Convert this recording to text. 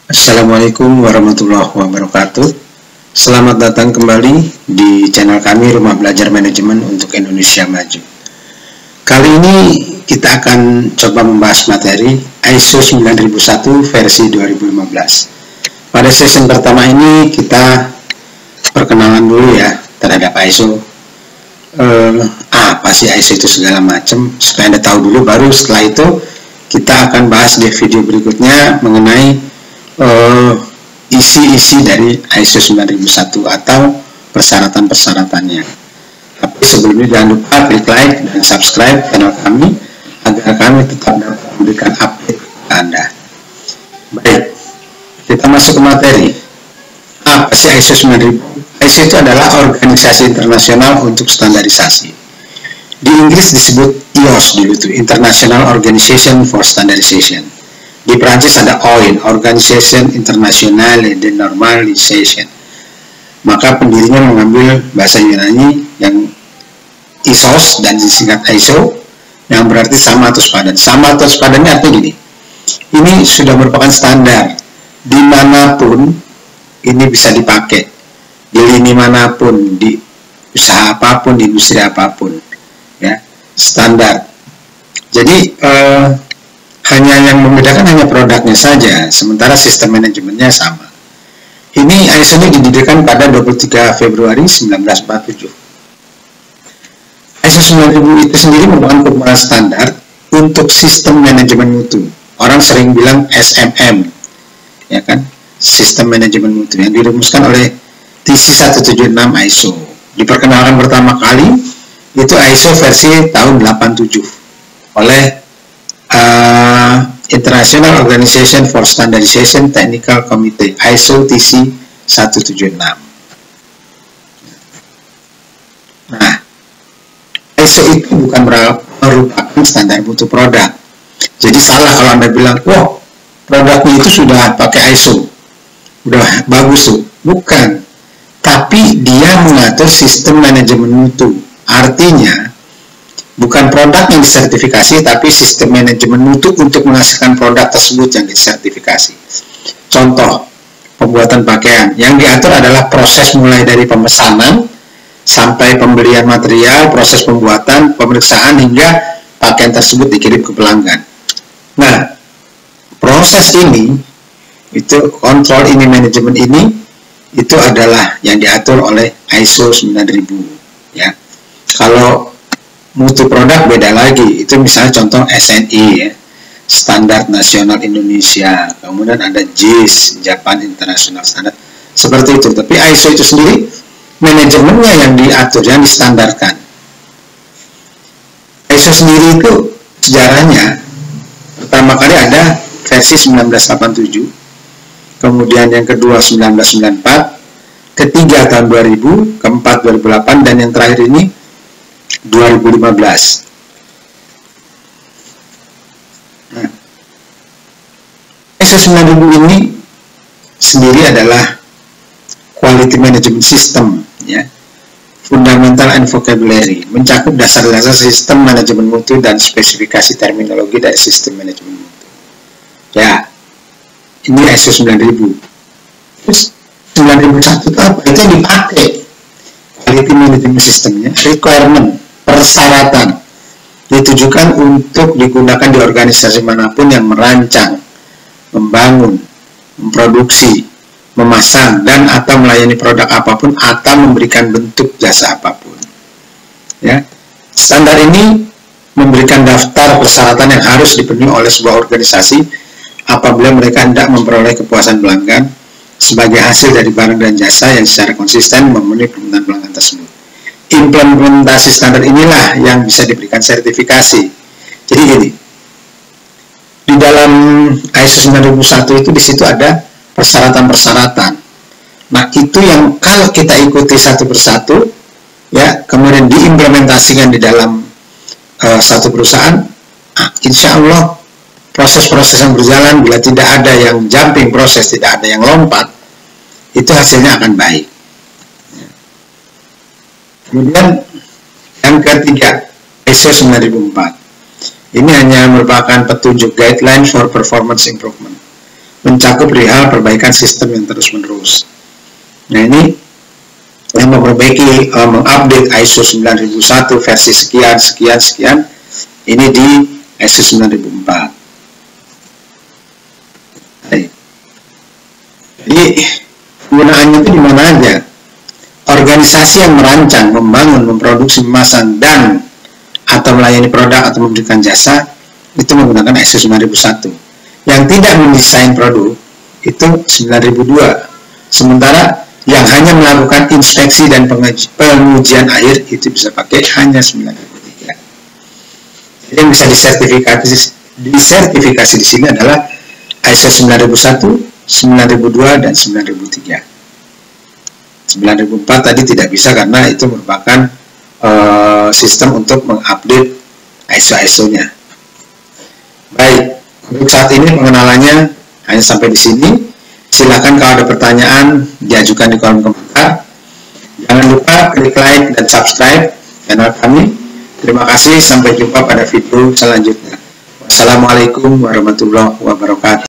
Assalamualaikum warahmatullahi wabarakatuh. Selamat datang kembali di channel kami Rumah Belajar Manajemen untuk Indonesia Maju. Kali ini kita akan coba membahas materi ISO 9001 versi 2015. Pada sesi pertama ini kita perkenalan dulu ya terhadap ISO. Apa sih ISO itu segala macam, supaya Anda tahu dulu, baru setelah itu kita akan bahas di video berikutnya mengenai isi-isi dari ISO 9001 atau persyaratan-persyaratannya. Tapi sebelumnya jangan lupa klik like dan subscribe channel kami agar kami tetap dapat memberikan update ke Anda. Baik, kita masuk ke materi. Apa sih ISO 9000? ISO itu adalah organisasi internasional untuk standarisasi. Di Inggris disebut IOS dulu itu, International Organization for Standardization. Di Prancis ada OIN, Organisation Internationale de Normalisation. Maka pendirinya mengambil bahasa Yunani yang ISOS dan disingkat ISO, yang berarti sama atau sepadan. Sama atau sepadannya artinya gini, ini sudah merupakan standar dimanapun ini bisa dipakai, di lini manapun, di usaha apapun, di industri apapun, ya, standar. Jadi hanya yang membedakan hanya produknya saja, sementara sistem manajemennya sama. Ini ISO ini didirikan pada 23 Februari 1947. ISO 9000 itu sendiri merupakan kumpulan standar untuk sistem manajemen mutu. Orang sering bilang SMM, ya kan? Sistem manajemen mutu yang dirumuskan oleh TC 176 ISO. Diperkenalkan pertama kali itu ISO versi tahun 87 oleh International Organization for Standardization Technical Committee ISO TC 176. Nah, ISO itu bukan merupakan standar mutu produk. Jadi salah kalau Anda bilang, wah, produknya itu sudah pakai ISO, udah bagus tuh. Bukan, tapi dia mengatur sistem manajemen mutu. Artinya bukan produk yang disertifikasi, tapi sistem manajemen mutu untuk menghasilkan produk tersebut yang disertifikasi. Contoh, pembuatan pakaian. Yang diatur adalah proses mulai dari pemesanan sampai pembelian material, proses pembuatan, pemeriksaan, hingga pakaian tersebut dikirim ke pelanggan. Nah, proses ini, itu kontrol ini, manajemen ini, itu adalah yang diatur oleh ISO 9000. Ya. Kalau mutu produk beda lagi, itu misalnya contoh SNI ya, Standar Nasional Indonesia, kemudian ada JIS, Japan International Standard, seperti itu. Tapi ISO itu sendiri manajemennya yang diatur, yang distandarkan. ISO sendiri itu sejarahnya pertama kali ada versi 1987, kemudian yang kedua 1994, ketiga tahun 2000, keempat 2008, dan yang terakhir ini 2015. Nah, ISO 9000 ini sendiri adalah Quality Management System, ya, Fundamental and Vocabulary, mencakup dasar-dasar sistem manajemen mutu dan spesifikasi terminologi dari sistem manajemen mutu. Ya, ini ISO 9000. Terus 9001 itu apa? Itu yang dipakai Quality Management Systemnya, requirement, persyaratan, ditujukan untuk digunakan di organisasi manapun yang merancang, membangun, memproduksi, memasang, dan atau melayani produk apapun atau memberikan bentuk jasa apapun. Ya, standar ini memberikan daftar persyaratan yang harus dipenuhi oleh sebuah organisasi apabila mereka hendak memperoleh kepuasan pelanggan sebagai hasil dari barang dan jasa yang secara konsisten memenuhi permintaan pelanggan tersebut. Implementasi standar inilah yang bisa diberikan sertifikasi. Jadi gini, di dalam ISO 9001 itu di situ ada persyaratan-persyaratan. Nah, itu yang kalau kita ikuti satu persatu, ya, kemudian diimplementasikan di dalam satu perusahaan, insya Allah proses-proses yang berjalan, bila tidak ada yang jumping proses, tidak ada yang lompat, itu hasilnya akan baik. Kemudian yang ketiga, ISO 9004. Ini hanya merupakan petunjuk guideline for performance improvement. mencakup perihal perbaikan sistem yang terus-menerus. Nah, ini yang memperbaiki, mengupdate ISO 9001 versi sekian, ini di ISO 9004. Jadi, penggunaannya itu di mana aja? Organisasi yang merancang, membangun, memproduksi, memasang, dan atau melayani produk atau memberikan jasa, itu menggunakan ISO 9001. Yang tidak mendesain produk, itu 9002. Sementara yang hanya melakukan inspeksi dan pengujian akhir itu bisa pakai hanya 9003. Jadi yang bisa disertifikasi di sini adalah ISO 9001, 9002 dan 9003. 9004 tadi tidak bisa karena itu merupakan sistem untuk mengupdate ISO-nya. Baik, untuk saat ini pengenalannya hanya sampai di sini. Silakan kalau ada pertanyaan diajukan di kolom komentar. Jangan lupa klik like dan subscribe channel kami. Terima kasih, sampai jumpa pada video selanjutnya. Wassalamualaikum warahmatullahi wabarakatuh.